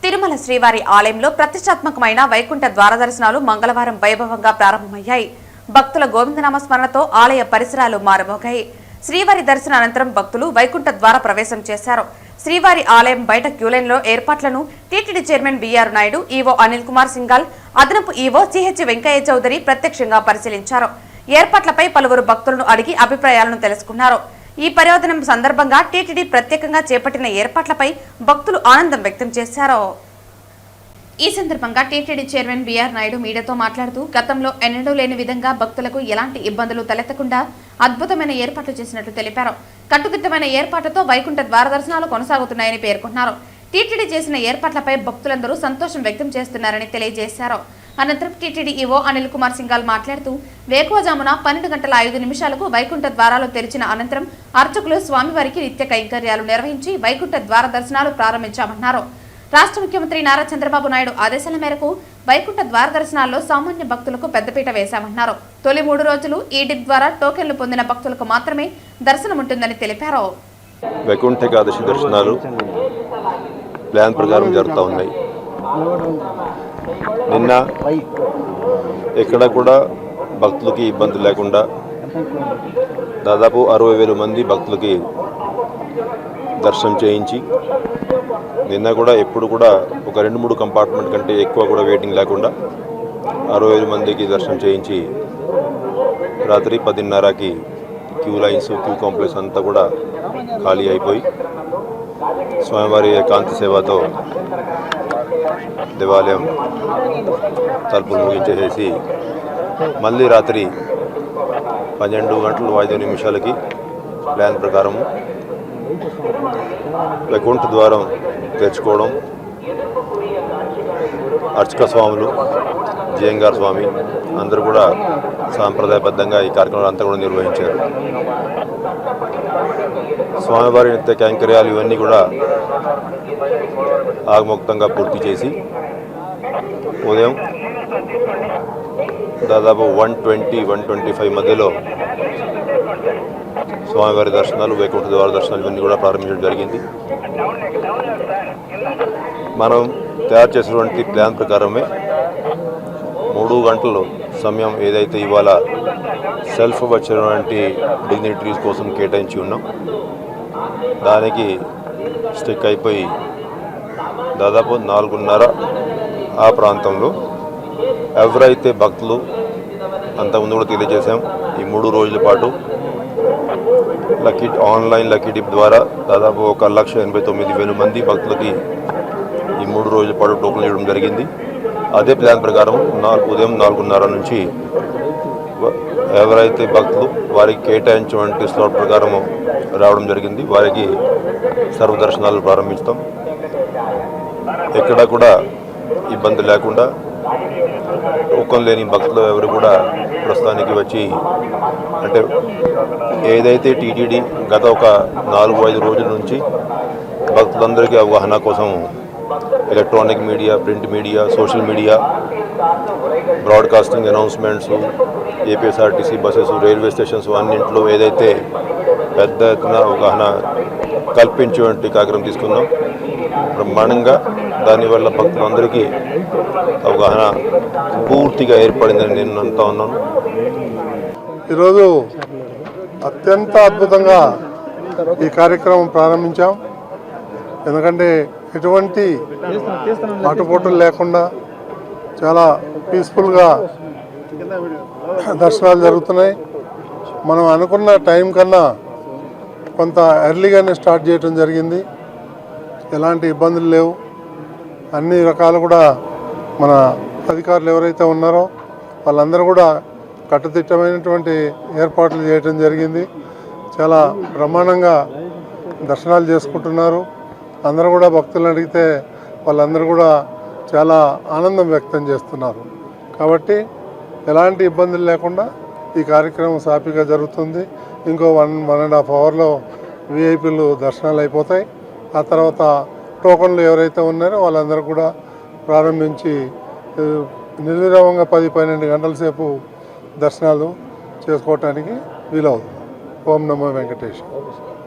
తిరుమల శ్రీవారి ఆలయంలో ప్రతిష్టాత్మకమైన వైకుంఠ ద్వార దర్శనాలు మంగళవారం వైభవంగా ప్రారంభమయ్యాయి. భక్తుల గోవిందనామ స్మరణతో ఆలయ పరిసరాలు మారుమోగాయి. శ్రీవారి దర్శన అనంతరం భక్తులు వైకుంఠ ద్వార ప్రవేశం చేశారు. శ్రీవారి ఆలయం బయట క్యూలైన్లో ఏర్పాట్లను TTD chairman BR Naidu, EO Anil Kumar Singhal, అదనపు ఈవో సిహెచ్ వెంకయ్య చౌదరి ప్రత్యక్షంగా పరిశీలించారు. ఏర్పాట్లపై పలువురు భక్తులను అడిగి అభిప్రాయాలను తెలుసుకున్నారు. ఈ పర్యటన సందర్భంగా టీటీడీ ప్రత్యేకంగా చేపట్టిన ఏర్పాట్లపై భక్తులు ఆనందం వ్యక్తం చేశారు. ఈ సందర్భంగా టీటీడీ చైర్మన్ బీఆర్ నాయుడు మీడియాతో మాట్లాడుతూ, గతంలో ఎన్నడూ లేని విధంగా భక్తులకు ఎలాంటి ఇబ్బందులు తలెత్తకుండా అద్భుతమైన ఏర్పాట్లు చేసినట్లు తెలిపారు. కట్టుదిట్టమైన ఏర్పాట్లతో వైకుంఠ ద్వార దర్శనాలు కొనసాగుతున్నాయని పేర్కొన్నారు. టీటీడీ చేసిన ఏర్పాట్లపై భక్తులందరూ సంతోషం వ్యక్తం చేస్తున్నారని తెలియజేశారు. అనంతరం టీటీడీ ఈవో అనిల్ కుమార్ సింఘాల్ మాట్లాడుతూ, వేకువజామున 12:05 వైకుంఠ ద్వారాలు తెరిచిన అనంతరం అర్చకులు స్వామివారికి నిత్య కైంకర్యాలు నిర్వహించి వైకుంఠ ద్వార దర్శనాలు ప్రారంభించామన్నారు. రాష్ట్ర ముఖ్యమంత్రి నారా చంద్రబాబు నాయుడు ఆదేశాల మేరకు వైకుంఠ ద్వార దర్శనాల్లో సామాన్య భక్తులకు పెద్దపీట వేశామన్నారు. తొలి 3 రోజులు ఈ డిప్ ద్వారా టోకెన్లు పొందిన భక్తులకు మాత్రమే దర్శనం ఉంటుందని తెలిపారు. వైకుంఠ ఏకాదశి దర్శనాలు ప్లాన్ ప్రకారం జరుగుతూ ఉన్నాయి. నిన్న ఎక్కడ కూడా భక్తులకి ఇబ్బంది లేకుండా దాదాపు 60,000 మంది భక్తులకి దర్శనం చేయించి, నిన్న కూడా ఎప్పుడు కూడా ఒక 2-3 కంపార్ట్మెంట్ కంటే ఎక్కువ కూడా వెయిటింగ్ లేకుండా 60,000 మందికి దర్శనం చేయించి, రాత్రి 10:30కి క్యూ లైన్స్, క్యూ కాంప్లెక్స్ అంతా కూడా ఖాళీ అయిపోయి స్వామివారి కాంతి సేవతో దేవాలయం తలుపులు ముగించేసేసి మళ్ళీ రాత్రి 12:05 ప్లాన్ ప్రకారము వైకుంఠ ద్వారం తెరుచుకోవడం, అర్చక స్వాములు, జయంగార్ స్వామి అందరూ కూడా సాంప్రదాయబద్ధంగా ఈ కార్యక్రమాలు అంతా కూడా నిర్వహించారు. స్వామివారి నిత్య కైంకర్యాలు ఇవన్నీ కూడా ఆగమోక్తంగా పూర్తి చేసి ఉదయం దాదాపు 1:20-1:25 మధ్యలో స్వామివారి దర్శనాలు, వైకుంఠ ద్వార దర్శనాలు ఇవన్నీ కూడా ప్రారంభించడం జరిగింది. మనం తయారు చేసినటువంటి ప్లాన్ ప్రకారమే 3 గంటలు సమయం ఏదైతే ఇవాళ సెల్ఫ్ వచ్చినటువంటి డిగ్నిటరీస్ కోసం కేటాయించి ఉన్నాం, దానికి స్టిక్ అయిపోయి దాదాపు 4:30 ఆ ప్రాంతంలో ఎవరైతే భక్తులు అంతకుముందు కూడా తెలియజేశాం, ఈ 3 రోజుల పాటు ఆన్లైన్ లక్కీ డిప్ ద్వారా దాదాపు 1,89,000 మంది భక్తులకి ఈ 3 రోజుల పాటు టోకెన్లు ఇవ్వడం జరిగింది. అదే ప్లాన్ ప్రకారం ఉదయం 4:30 నుంచి ఎవరైతే భక్తులు వారికి కేటాయించినటువంటి స్లాట్ ప్రకారం రావడం జరిగింది, వారికి సర్వదర్శనాలు ప్రారంభిస్తాం. ఎక్కడా కూడా ఇబ్బంది లేకుండా టోకెన్ లేని భక్తులు ఎవరు కూడా ప్రస్తుతానికి వచ్చి, అంటే ఏదైతే టీటీడీ గత ఒక 4-5 రోజుల నుంచి భక్తులందరికీ అవగాహన కోసం electronic media, print media, social media, broadcasting announcements, APSRTC buses, railway stations అన్నింటిలో ఏదైతే పెద్ద ఎత్తున అవగాహన కల్పించేటువంటి కార్యక్రమం తీసుకున్నాం. బ్రహ్మాండంగా దానివల్ల భక్తులందరికీ అవగాహన పూర్తిగా ఏర్పడిందని నేను అంటూ ఉన్నాను. ఈరోజు అత్యంత అద్భుతంగా ఈ కార్యక్రమం ప్రారంభించాం. ఎందుకంటే ఎటువంటి ఆటుపోటులు లేకుండా చాలా పీస్ఫుల్గా దర్శనాలు జరుగుతున్నాయి. మనం అనుకున్న టైం కన్నా కొంత ఎర్లీగానే స్టార్ట్ చేయడం జరిగింది. ఎలాంటి ఇబ్బందులు లేవు. అన్ని రకాలు కూడా మన అధికారులు ఎవరైతే ఉన్నారో వాళ్ళందరూ కూడా కట్టుదిట్టమైనటువంటి ఏర్పాట్లు చేయడం జరిగింది. చాలా బ్రహ్మాండంగా దర్శనాలు చేసుకుంటున్నారు. అందరూ కూడా భక్తులను అడిగితే వాళ్ళందరూ కూడా చాలా ఆనందం వ్యక్తం చేస్తున్నారు. కాబట్టి ఎలాంటి ఇబ్బందులు లేకుండా ఈ కార్యక్రమం సాఫీగా జరుగుతుంది. ఇంకో 1.5 అవర్లో విఐపీలు దర్శనాలు అయిపోతాయి. ఆ తర్వాత టోకన్లు ఎవరైతే ఉన్నారో వాళ్ళందరూ కూడా ప్రారంభించి నిర్విరామంగా 10-12 గంటల సేపు దర్శనాలు చేసుకోవటానికి వీలవుతుంది. ఓం నమో వెంకటేశ్వర.